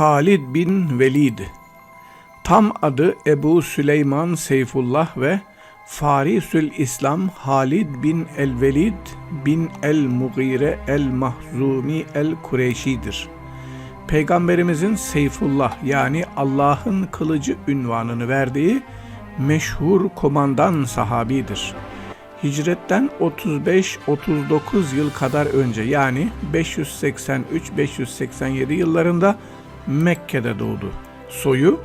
Halid bin Velid. Tam adı Ebu Süleyman Seyfullah ve Farisül İslam Halid bin el-Velid bin el-Mugire el-Mahzumi el-Kureyşi'dir. Peygamberimizin Seyfullah yani Allah'ın kılıcı ünvanını verdiği meşhur komandan sahabidir. Hicretten 35-39 yıl kadar önce yani 583-587 yıllarında Mekke'de doğdu. Soyu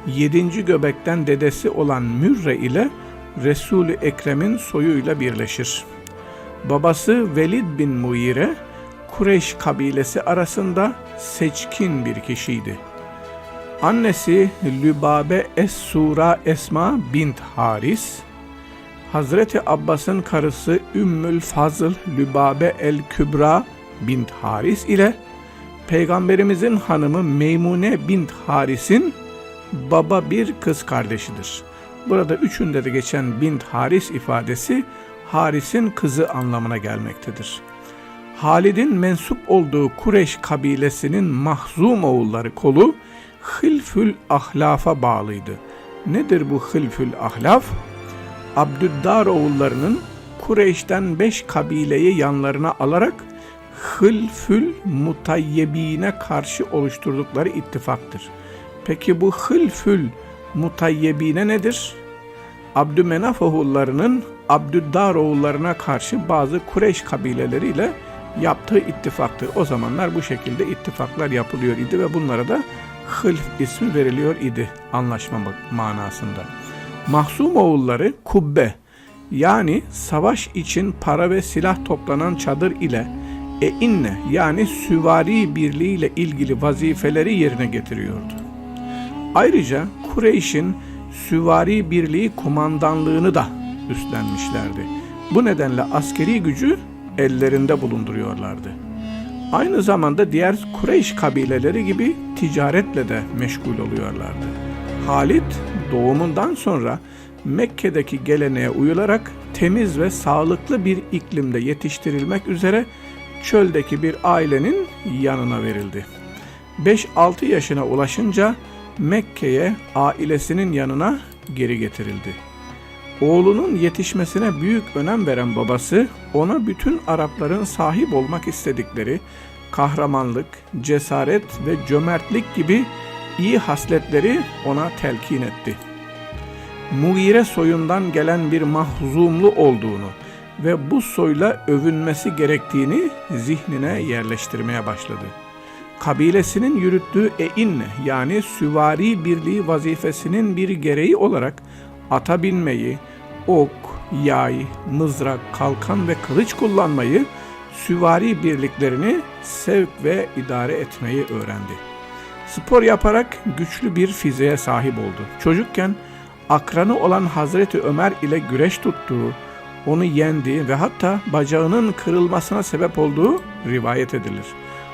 7. göbekten dedesi olan Mürre ile Resul-i Ekrem'in soyuyla birleşir. Babası Velid bin Muire, Kureyş kabilesi arasında seçkin bir kişiydi. Annesi Lübabe Es-Sura Esma bint Haris, Hazreti Abbas'ın karısı Ümmül Fazıl Lübabe el-Kübra bint Haris ile Peygamberimizin hanımı Meymune bint Haris'in baba bir kız kardeşidir. Burada üçünde de geçen bint Haris ifadesi Haris'in kızı anlamına gelmektedir. Halid'in mensup olduğu Kureyş kabilesinin Mahzum oğulları kolu Hilfül Ahlaf'a bağlıydı. Nedir bu Hilfül Ahlaf? Abdüddar oğullarının Kureyş'ten 5 kabileyi yanlarına alarak Hilfül Mutayyebine karşı oluşturdukları ittifaktır. Peki bu Hilfül Mutayyebine nedir? Abdümenaf oğullarının Abdüddar oğullarına karşı bazı Kureyş kabileleriyle yaptığı ittifaktır. O zamanlar bu şekilde ittifaklar yapılıyor idi ve bunlara da Hilf ismi veriliyor idi anlaşma manasında. Mahzum oğulları kubbe yani savaş için para ve silah toplanan çadır ile einne yani süvari birliği ile ilgili vazifeleri yerine getiriyordu. Ayrıca Kureyş'in süvari birliği kumandanlığını da üstlenmişlerdi. Bu nedenle askeri gücü ellerinde bulunduruyorlardı. Aynı zamanda diğer Kureyş kabileleri gibi ticaretle de meşgul oluyorlardı. Halid doğumundan sonra Mekke'deki geleneğe uyularak temiz ve sağlıklı bir iklimde yetiştirilmek üzere çöldeki bir ailenin yanına verildi. 5-6 yaşına ulaşınca Mekke'ye ailesinin yanına geri getirildi. Oğlunun yetişmesine büyük önem veren babası ona bütün Arapların sahip olmak istedikleri kahramanlık, cesaret ve cömertlik gibi iyi hasletleri ona telkin etti. Mugire soyundan gelen bir mahzumlu olduğunu ve bu soyla övünmesi gerektiğini zihnine yerleştirmeye başladı. Kabilesinin yürüttüğü einne yani süvari birliği vazifesinin bir gereği olarak ata binmeyi, ok, yay, mızrak, kalkan ve kılıç kullanmayı, süvari birliklerini sevk ve idare etmeyi öğrendi. Spor yaparak güçlü bir fiziğe sahip oldu. Çocukken akranı olan Hazreti Ömer ile güreş tuttuğu, onu yendiği ve hatta bacağının kırılmasına sebep olduğu rivayet edilir.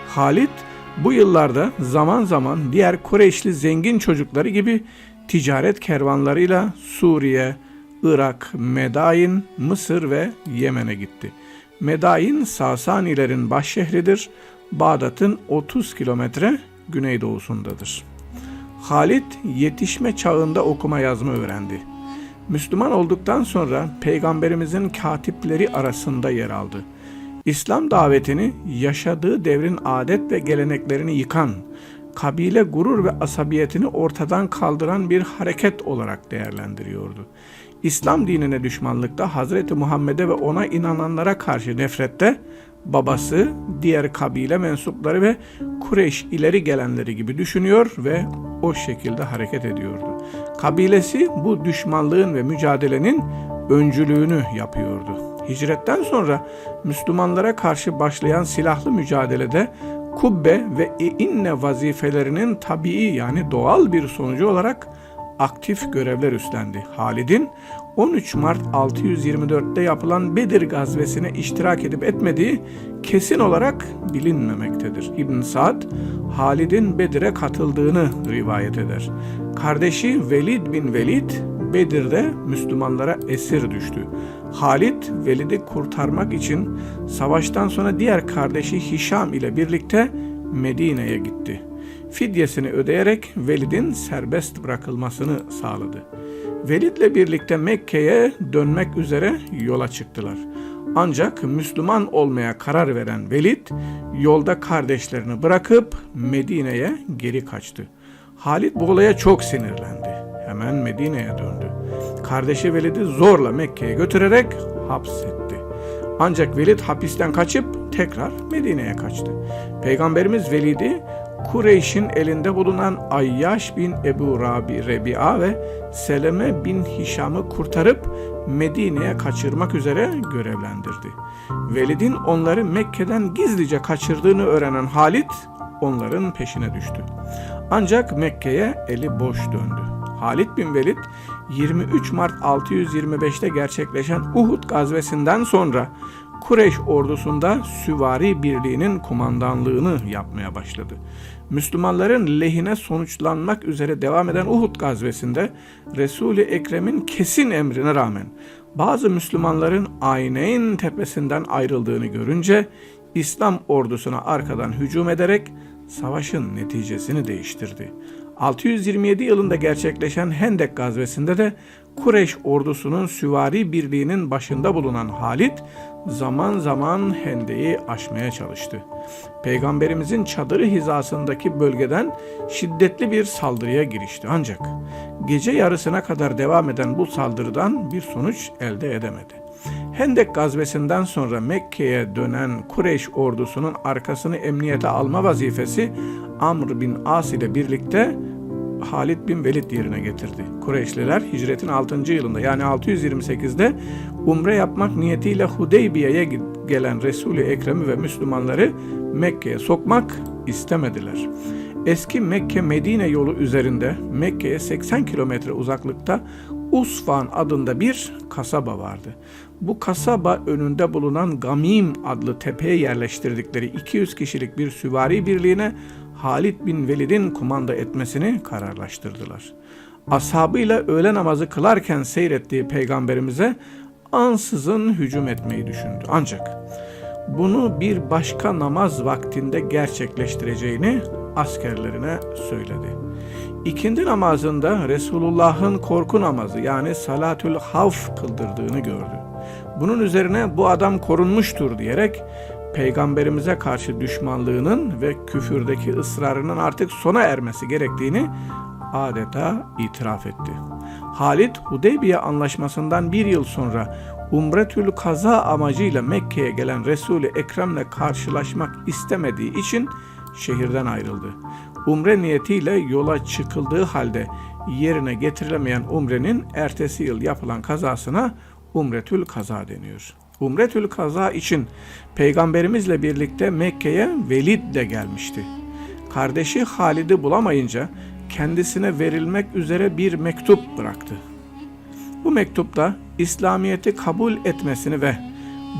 Halid bu yıllarda zaman zaman diğer Kureyşli zengin çocukları gibi ticaret kervanlarıyla Suriye, Irak, Medain, Mısır ve Yemen'e gitti. Medain Sasanilerin başşehridir. Bağdat'ın 30 kilometre güneydoğusundadır. Halid yetişme çağında okuma yazma öğrendi. Müslüman olduktan sonra Peygamberimizin katipleri arasında yer aldı. İslam davetini yaşadığı devrin adet ve geleneklerini yıkan, kabile gurur ve asabiyetini ortadan kaldıran bir hareket olarak değerlendiriyordu. İslam dinine düşmanlıkta, Hazreti Muhammed'e ve ona inananlara karşı nefrette, babası, diğer kabile mensupları ve Kureyş ileri gelenleri gibi düşünüyor ve o şekilde hareket ediyordu. Kabilesi bu düşmanlığın ve mücadelenin öncülüğünü yapıyordu. Hicretten sonra Müslümanlara karşı başlayan silahlı mücadelede kubbe ve einne vazifelerinin tabii yani doğal bir sonucu olarak aktif görevler üstlendi. Halid'in 13 Mart 624'te yapılan Bedir gazvesine iştirak edip etmediği kesin olarak bilinmemektedir. İbn Sa'd, Halid'in Bedir'e katıldığını rivayet eder. Kardeşi Velid bin Velid, Bedir'de Müslümanlara esir düştü. Halid, Velid'i kurtarmak için savaştan sonra diğer kardeşi Hişam ile birlikte Medine'ye gitti. fidyesini ödeyerek Velid'in serbest bırakılmasını sağladı. Velid'le birlikte Mekke'ye dönmek üzere yola çıktılar. Ancak Müslüman olmaya karar veren Velid, yolda kardeşlerini bırakıp Medine'ye geri kaçtı. Halid bu olaya çok sinirlendi. Hemen Medine'ye döndü. Kardeşi Velid'i zorla Mekke'ye götürerek hapsetti. Ancak Velid hapisten kaçıp tekrar Medine'ye kaçtı. Peygamberimiz Velid'i Kureyş'in elinde bulunan Ayyaş bin Ebu Rebi'a ve Seleme bin Hişam'ı kurtarıp Medine'ye kaçırmak üzere görevlendirdi. Velid'in onları Mekke'den gizlice kaçırdığını öğrenen Halid onların peşine düştü. Ancak Mekke'ye eli boş döndü. Halid bin Velid 23 Mart 625'te gerçekleşen Uhud gazvesinden sonra Kureyş ordusunda süvari birliğinin kumandanlığını yapmaya başladı. Müslümanların lehine sonuçlanmak üzere devam eden Uhud gazvesinde Resul-i Ekrem'in kesin emrine rağmen bazı Müslümanların Ayneyn tepesinden ayrıldığını görünce İslam ordusuna arkadan hücum ederek savaşın neticesini değiştirdi. 627 yılında gerçekleşen Hendek gazvesinde de Kureyş ordusunun süvari birliğinin başında bulunan Halid zaman zaman Hendek'i aşmaya çalıştı. Peygamberimizin çadırı hizasındaki bölgeden şiddetli bir saldırıya girişti. Ancak gece yarısına kadar devam eden bu saldırıdan bir sonuç elde edemedi. Hendek gazvesinden sonra Mekke'ye dönen Kureyş ordusunun arkasını emniyete alma vazifesi Amr bin As ile birlikte Halid bin Velid yerine getirdi. Kureyşliler hicretin 6. yılında yani 628'de umre yapmak niyetiyle Hudeybiye'ye gelen Resul-i Ekrem'i ve Müslümanları Mekke'ye sokmak istemediler. Eski Mekke-Medine yolu üzerinde Mekke'ye 80 kilometre uzaklıkta Usfan adında bir kasaba vardı. Bu kasaba önünde bulunan Gamim adlı tepeye yerleştirdikleri 200 kişilik bir süvari birliğine Halid bin Velid'in kumanda etmesini kararlaştırdılar. Ashabıyla öğle namazı kılarken seyrettiği peygamberimize ansızın hücum etmeyi düşündü. Ancak bunu bir başka namaz vaktinde gerçekleştireceğini askerlerine söyledi. İkindi namazında Resulullah'ın korku namazı yani salatül havf kıldırdığını gördü. Bunun üzerine bu adam korunmuştur diyerek Peygamberimize karşı düşmanlığının ve küfürdeki ısrarının artık sona ermesi gerektiğini adeta itiraf etti. Halid, Hudeybiye anlaşmasından bir yıl sonra Umretül Kaza amacıyla Mekke'ye gelen Resul-i Ekrem'le karşılaşmak istemediği için şehirden ayrıldı. Umre niyetiyle yola çıkıldığı halde yerine getirilemeyen umrenin ertesi yıl yapılan kazasına Umretül Kaza deniyor. Umretül Kaza için Peygamberimizle birlikte Mekke'ye Velid de gelmişti. Kardeşi Halid'i bulamayınca kendisine verilmek üzere bir mektup bıraktı. Bu mektupta İslamiyet'i kabul etmesini ve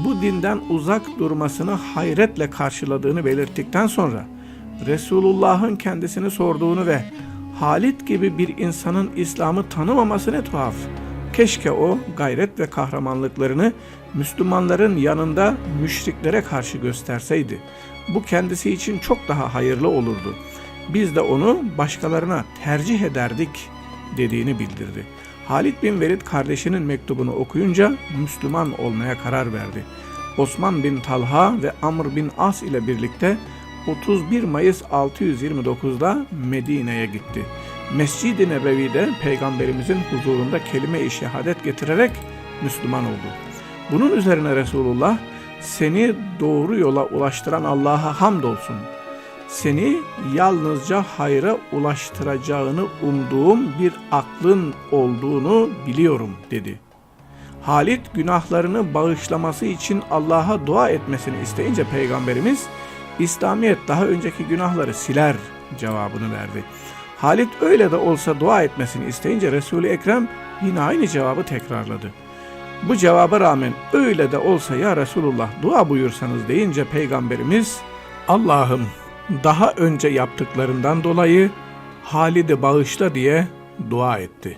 bu dinden uzak durmasını hayretle karşıladığını belirttikten sonra Resulullah'ın kendisini sorduğunu ve Halid gibi bir insanın İslam'ı tanımaması ne tuhaf. Keşke o gayret ve kahramanlıklarını Müslümanların yanında müşriklere karşı gösterseydi. Bu kendisi için çok daha hayırlı olurdu. Biz de onu başkalarına tercih ederdik dediğini bildirdi. Halid bin Velid kardeşinin mektubunu okuyunca Müslüman olmaya karar verdi. Osman bin Talha ve Amr bin As ile birlikte 31 Mayıs 629'da Medine'ye gitti. Mescid-i Nebevi'de Peygamberimizin huzurunda kelime-i şehadet getirerek Müslüman oldu. Bunun üzerine Resulullah, "Seni doğru yola ulaştıran Allah'a hamdolsun. Seni yalnızca hayra ulaştıracağını umduğum bir aklın olduğunu biliyorum," dedi. Halid günahlarını bağışlaması için Allah'a dua etmesini isteyince Peygamberimiz, "İslamiyet daha önceki günahları siler," cevabını verdi. Halid öyle de olsa dua etmesini isteyince Resul-i Ekrem yine aynı cevabı tekrarladı. Bu cevaba rağmen öyle de olsa ya Resulullah dua buyursanız deyince Peygamberimiz, "Allah'ım daha önce yaptıklarından dolayı Halid'i bağışla," diye dua etti.